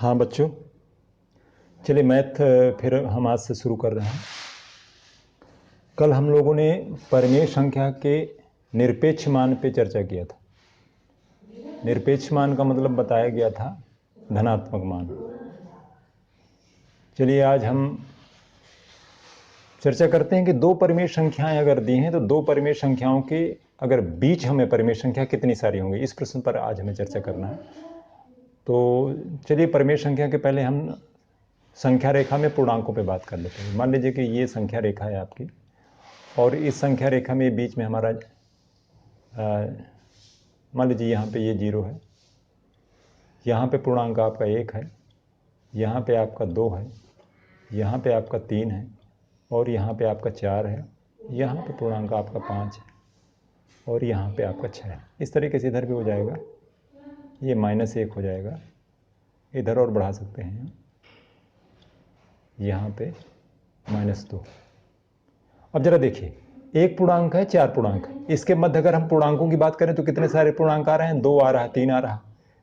हाँ बच्चों, चलिए मैथ फिर हम आज से शुरू कर रहे हैं। कल हम लोगों ने परिमेय संख्या के निरपेक्ष मान पे चर्चा किया था। निरपेक्ष मान का मतलब बताया गया था धनात्मक मान। चलिए आज हम चर्चा करते हैं कि दो परिमेय संख्याएं अगर दी हैं तो दो परिमेय संख्याओं के अगर बीच हमें परिमेय संख्या कितनी सारी होंगी, इस प्रश्न पर आज हमें चर्चा करना है। तो चलिए परिमेय संख्या के पहले हम संख्या रेखा में पूर्णांकों पे बात कर लेते हैं। मान लीजिए कि ये संख्या रेखा है आपकी और इस संख्या रेखा में बीच में हमारा मान लीजिए यहाँ पे ये 0 है, यहाँ पे पूर्णांक आपका 1 है, यहाँ पे आपका 2 है, यहाँ पे आपका 3 है और यहाँ पे आपका 4 है, यहाँ पे पूर्णांक आपका 5 है और यहाँ पे आपका 6 है। इस तरीके से इधर भी हो जाएगा, ये -1 हो जाएगा, इधर और बढ़ा सकते हैं, यहाँ पे -2। अब जरा देखिए, एक पूर्णांक है, 4 पूर्णांक है, इसके मध्य अगर हम पूर्णांकों की बात करें तो कितने सारे पूर्णांक आ रहे हैं? 2 आ रहा है, 3 आ रहा है।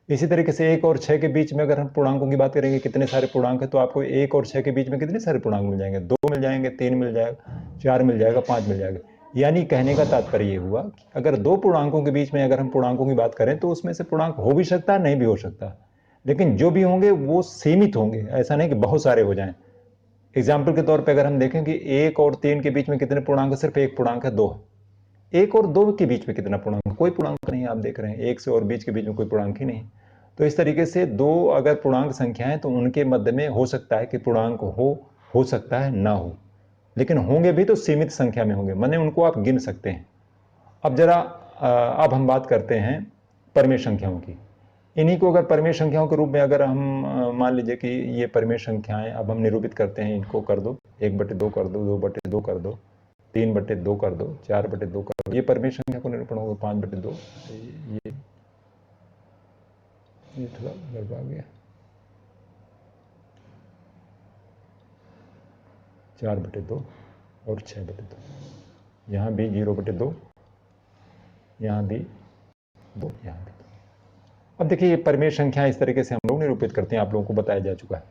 इसी तरीके से 1 और 6 के बीच में अगर हम पूर्णांकों की बात करेंगे कितने सारे पूर्णांक है, तो आपको 1 और 6 के बीच में कितने सारे पूर्णांक मिल जाएंगे? 2 मिल जाएंगे, 3 मिल जाएगा, 4 मिल जाएगा, 5 मिल जाएगा। यानी कहने का तात्पर्य ये हुआ कि अगर दो पूर्णांकों के बीच में अगर हम पूर्णांकों की बात करें तो उसमें से पूर्णांक हो भी सकता है, नहीं भी हो सकता, लेकिन जो भी होंगे वो सीमित होंगे, ऐसा नहीं कि बहुत सारे हो जाएं। एग्जाम्पल के तौर पे अगर हम देखें कि 1 और 3 के बीच में कितने पूर्णांक है? सिर्फ एक पूर्णांक है, 2 है। 1 और 2 के बीच में कितना पूर्णांक? कोई पूर्णांक नहीं, आप देख रहे हैं 1 से और 20 के बीच में कोई पूर्णांक ही नहीं। तो इस तरीके से दो अगर पूर्णांक संख्याएं तो उनके मध्य में हो सकता है कि पूर्णांक हो सकता है ना हो, लेकिन होंगे भी तो सीमित संख्या में होंगे, माने उनको आप गिन सकते हैं। अब जरा अब हम बात करते हैं परिमेय संख्याओं की। इन्हीं को अगर परिमेय संख्याओं के रूप में अगर हम मान लीजिए कि ये परिमेय संख्याएं अब हम निरूपित करते हैं, इनको कर दो 1/2 कर दो, 2/2 कर दो, 3/2 कर दो, 4/2 कर दो, ये परिमेय संख्या को निरूपण होगा 5/2। ये थोड़ा गड़बड़ा गया, 4/2 और 6/2, यहाँ भी 0/2, यहाँ भी 2, यहाँ भी 2। अब देखिए ये परिमेय संख्या इस तरीके से हम लोग निरूपित करते हैं, आप लोगों को बताया जा चुका है।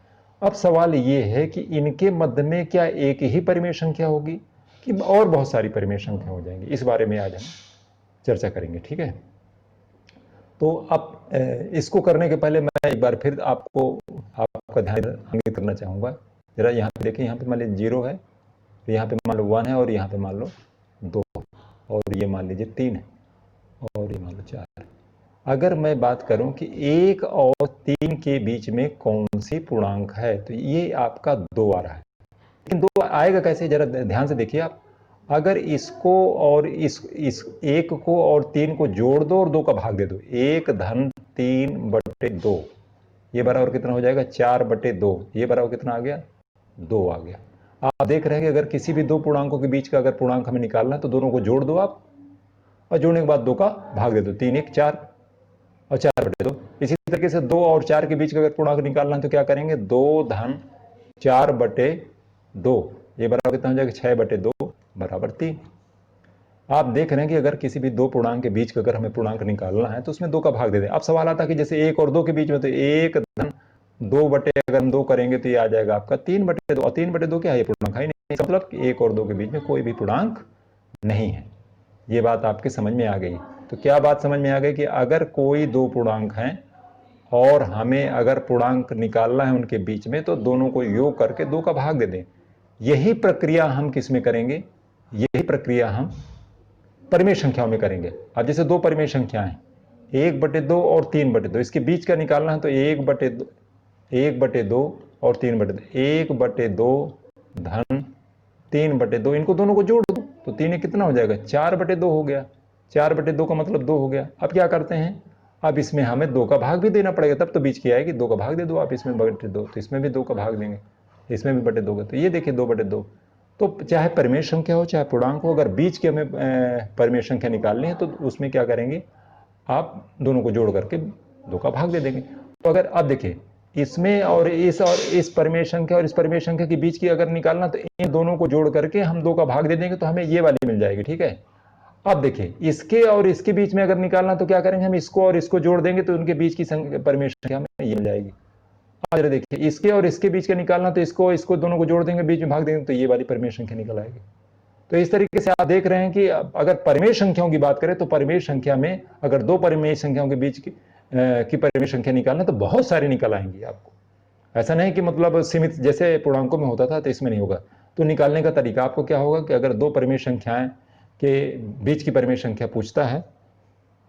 अब सवाल ये है कि इनके मध्य में क्या एक ही परिमेय संख्या होगी कि और बहुत सारी परिमेय संख्या हो जाएंगी? इस बारे में आज हम चर्चा करेंगे, ठीक है। तो अब इसको करने के पहले मैं एक बार फिर आपका ध्यान इंगित करना चाहूँगा। जरा यहाँ पे देखिए, यहाँ पे मान लीजिए 0 है, तो यहाँ पे मान लो 1 है और यहाँ पे मान लो 2 और ये मान लीजिए 3 है और ये मान लो 4 है। अगर मैं बात करूं कि 1 और 3 के बीच में कौन सी पूर्णांक है, तो ये आपका 2 आ रहा है। लेकिन 2 आएगा कैसे, जरा ध्यान से देखिए आप। अगर इसको और इस 1 को और 3 को जोड़ दो और 2 का भाग दे दो, 1 धन 3/2, ये बराबर कितना हो जाएगा? 4/2। ये बराबर कितना आ गया? 2 आ गया। आप देख रहे हैं कि अगर किसी भी दो पूर्णांकों के बीच का अगर पूर्णांक हमें निकालना है तो दोनों को जोड़ दो आप और जोड़ने के बाद 2 का भाग दे दो, 3 1 4 और 4/2। इसी तरीके से 2 और 4 के बीच का अगर पूर्णांक निकालना है तो क्या करेंगे? 2 धन 4/2, ये बराबर कितना हो जाएगा? 6/2 बराबर 3। आप देख रहे हैं कि अगर किसी भी दो पूर्णांक के बीच का अगर हमें पूर्णांक निकालना है तो उसमें 2 का भाग दे दें। अब सवाल आता है कि जैसे 1 और 2 के बीच में, तो 1 धन 2 अगर हम 2 करेंगे तो ये आ जाएगा आपका 3/2, और 3/2 क्या है? ये पूर्णांक है ही नहीं, मतलब कि 1 और 2 के बीच में कोई भी पूर्णांक नहीं है। ये बात आपके समझ में आ गई। तो क्या बात समझ में आ गई कि अगर कोई दो पूर्णांक हैं और हमें अगर पूर्णांक निकालना है उनके बीच में तो दोनों को योग करके 2 का भाग दे दें। यही प्रक्रिया हम किस में करेंगे? यही प्रक्रिया हम परिमेय संख्याओं में करेंगे। अब जैसे दो परिमेय संख्याएं 1/2 और 3/2, इसके बीच का निकालना है तो 1/2 और 3/2, 1/2 धन 3/2, इनको दोनों को जोड़ दो तो 3 कितना हो जाएगा? 4/2 हो गया। 4/2 का मतलब 2 हो गया। अब क्या करते हैं? अब इसमें हमें 2 का भाग भी देना पड़ेगा, तब तो बीच की आएगी। 2 का भाग दे दो आप इसमें 2, तो इसमें भी 2 का भाग देंगे, इसमें भी 2 तो ये देखिए 2/2। तो चाहे परिमेय संख्या हो चाहे पूर्णांक हो, अगर बीच की हमें परिमेय संख्या निकालनी है तो उसमें क्या करेंगे? आप दोनों को जोड़ करके 2 का भाग दे देंगे। तो अगर अब देखिए इसमें और इस परिमेय संख्या और इस परिमेय संख्या के बीच की अगर निकालना तो इन दोनों को जोड़ करके हम 2 का भाग दे देंगे तो हमें ये वाली मिल जाएगी, ठीक है। अब देखिए इसके और इसके बीच में अगर निकालना तो क्या करेंगे? हम इसको और इसको जोड़ देंगे तो उनके बीच की परिमेय संख्या हमें ये मिल जाएगी। आज देखिए इसके और इसके बीच का निकालना, तो इसको दोनों को जोड़ देंगे, बीच में भाग देंगे, तो ये वाली परिमेय संख्या निकल आएगी। तो इस तरीके से आप देख रहे हैं कि अगर परिमेय संख्याओं की बात करें तो परिमेय संख्या में अगर दो परिमेय संख्याओं के बीच की परिमेय संख्या निकालना तो बहुत सारी निकल आएंगी आपको। ऐसा नहीं कि मतलब सीमित जैसे पूर्णांकों में होता था तो इसमें नहीं होगा। तो निकालने का तरीका आपको क्या होगा कि अगर दो परिमेय संख्याएं के बीच की परिमेय संख्या पूछता है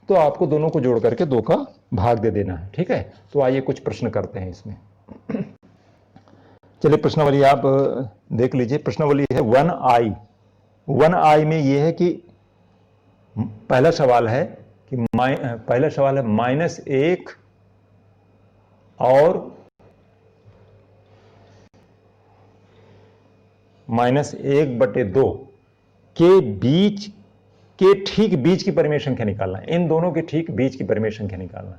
तो आपको दोनों को जोड़ करके 2 का भाग दे देना है, ठीक है। तो आइए कुछ प्रश्न करते हैं इसमें। चलिए प्रश्नावली आप देख लीजिए। प्रश्नावली है 1i। 1i में यह है कि पहला सवाल है कि -1 और -1/2 के बीच के ठीक बीच की परिमेय संख्या निकालना है। इन दोनों के ठीक बीच की परिमेय संख्या निकालना।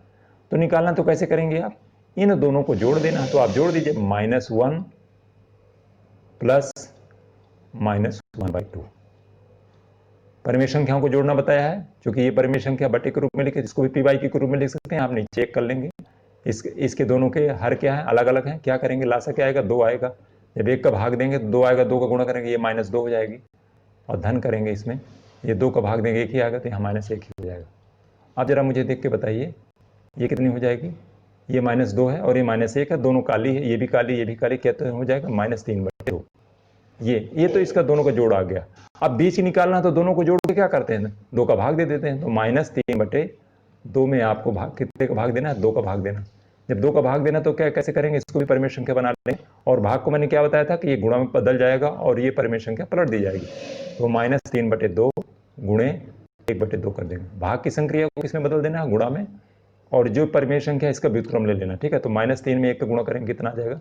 तो निकालना तो कैसे करेंगे आप, इन दोनों को जोड़ देना। तो आप जोड़ दीजिए -1 प्लस -1/2। परिमेय संख्याओं को जोड़ना बताया है, क्योंकि ये परिमेय संख्या बटे के रूप में लिखे, इसको भी पी बाई के रूप में लिख सकते हैं। आप नहीं चेक कर लेंगे। इसके दोनों के हर क्या है, अलग अलग हैं। क्या करेंगे, लासा क्या आएगा, 2 आएगा। जब 1 का भाग देंगे तो 2 आएगा, 2 का गुणा करेंगे ये -2 हो जाएगी, और धन करेंगे इसमें, ये 2 का भाग देंगे 1 ही आएगा, तो यहाँ -1 ही हो जाएगा। आप जरा मुझे देख के बताइए ये कितनी हो जाएगी। ये -2 है और ये -1 है, दोनों काली है, ये भी काली ये भी काली, क्या तो हो जाएगा -3/2। ये तो इसका दोनों का जोड़ आ गया। अब बीच निकालना तो दोनों को जोड़ के क्या करते हैं, 2 का भाग दे देते हैं। तो -3/2 में आपको भाग कितने का भाग देना है, 2 का भाग देना। जब 2 का भाग देना तो क्या कैसे करेंगे, इसको भी परिमेय संख्या बना लेंगे, और भाग को मैंने क्या बताया था कि ये गुणा में बदल जाएगा और ये परिमेय संख्या पलट दी जाएगी। तो -3/2 गुणे 1/2 कर देंगे। भाग की संक्रिया को किसमें बदल देना है, गुणा में, और जो परिमेय संख्या इसका व्युत्क्रम ले लेना, ठीक है। तो -3 में 1 का गुणा करेंगे कितना आ जाएगा,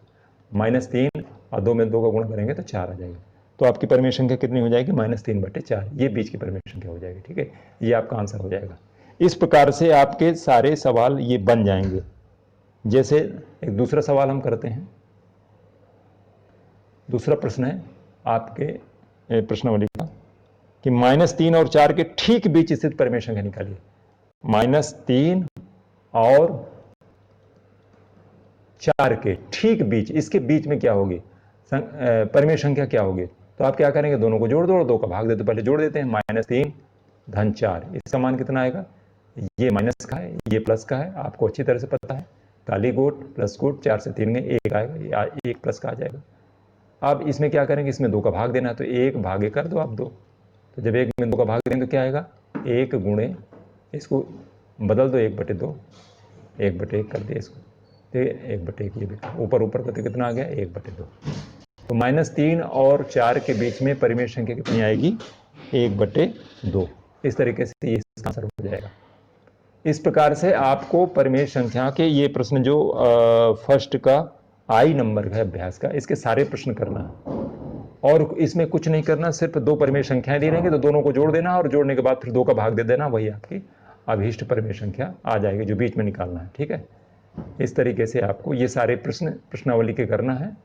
-3, और 2 में 2 का गुणा करेंगे तो 4 आ जाएगा। तो आपकी परिमेय संख्या कितनी हो जाएगी, -3/4। ये बीच की परिमेय संख्या हो जाएगी, ठीक है। ये आपका आंसर हो जाएगा। इस प्रकार से आपके सारे सवाल ये बन जाएंगे। जैसे एक दूसरा सवाल हम करते हैं। दूसरा प्रश्न है आपके प्रश्नावली का कि -3 और 4 के ठीक बीच स्थित परिमेय संख्या निकालिए। -3 और 4 के ठीक बीच, इसके बीच में क्या होगी परिमेय संख्या, क्या होगी। तो आप क्या करेंगे, दोनों को जोड़ दो और 2 का भाग दे दो। पहले जोड़ देते हैं, -3 धन 4, इसका मान कितना आएगा, ये माइनस का है ये प्लस का है, आपको अच्छी तरह से पता है। काली गोट प्लस गोट, 4 से 3 गए 1 आएगा, 1 प्लस का आ जाएगा। अब इसमें क्या करेंगे, इसमें 2 का भाग देना है, तो 1 भागे कर दो आप 2। तो जब 1 में 2 का भाग देंगे तो क्या आएगा, 1 गुणे, इसको बदल दो 1/2, 1/1 कर दिया इसको, तो 1/1 ये भी ऊपर करते कितना आ गया, 1/2। तो -3 और 4 के बीच में परिमेय संख्या कितनी आएगी, 1/2। इस तरीके से ये आंसर हो जाएगा। इस प्रकार से आपको परिमेय संख्या के ये प्रश्न जो फर्स्ट का आई नंबर है अभ्यास का, इसके सारे प्रश्न करना है, और इसमें कुछ नहीं करना, सिर्फ 2 परिमेय संख्याएं दी रहेंगी तो दोनों को जोड़ देना, और जोड़ने के बाद फिर 2 का भाग दे देना, वही आपकी अभीष्ट परिमेय संख्या आ जाएगी जो बीच में निकालना है, ठीक है। इस तरीके से आपको ये सारे प्रश्नावली के करना है,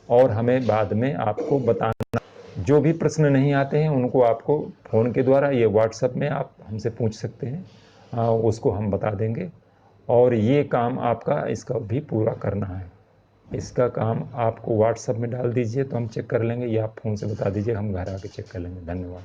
और हमें बाद में आपको बताना। जो भी प्रश्न नहीं आते हैं उनको आपको फ़ोन के द्वारा, ये व्हाट्सएप में आप हमसे पूछ सकते हैं, उसको हम बता देंगे। और ये काम आपका इसका भी पूरा करना है। इसका काम आपको व्हाट्सएप में डाल दीजिए तो हम चेक कर लेंगे, या आप फ़ोन से बता दीजिए, हम घर आके चेक कर लेंगे। धन्यवाद।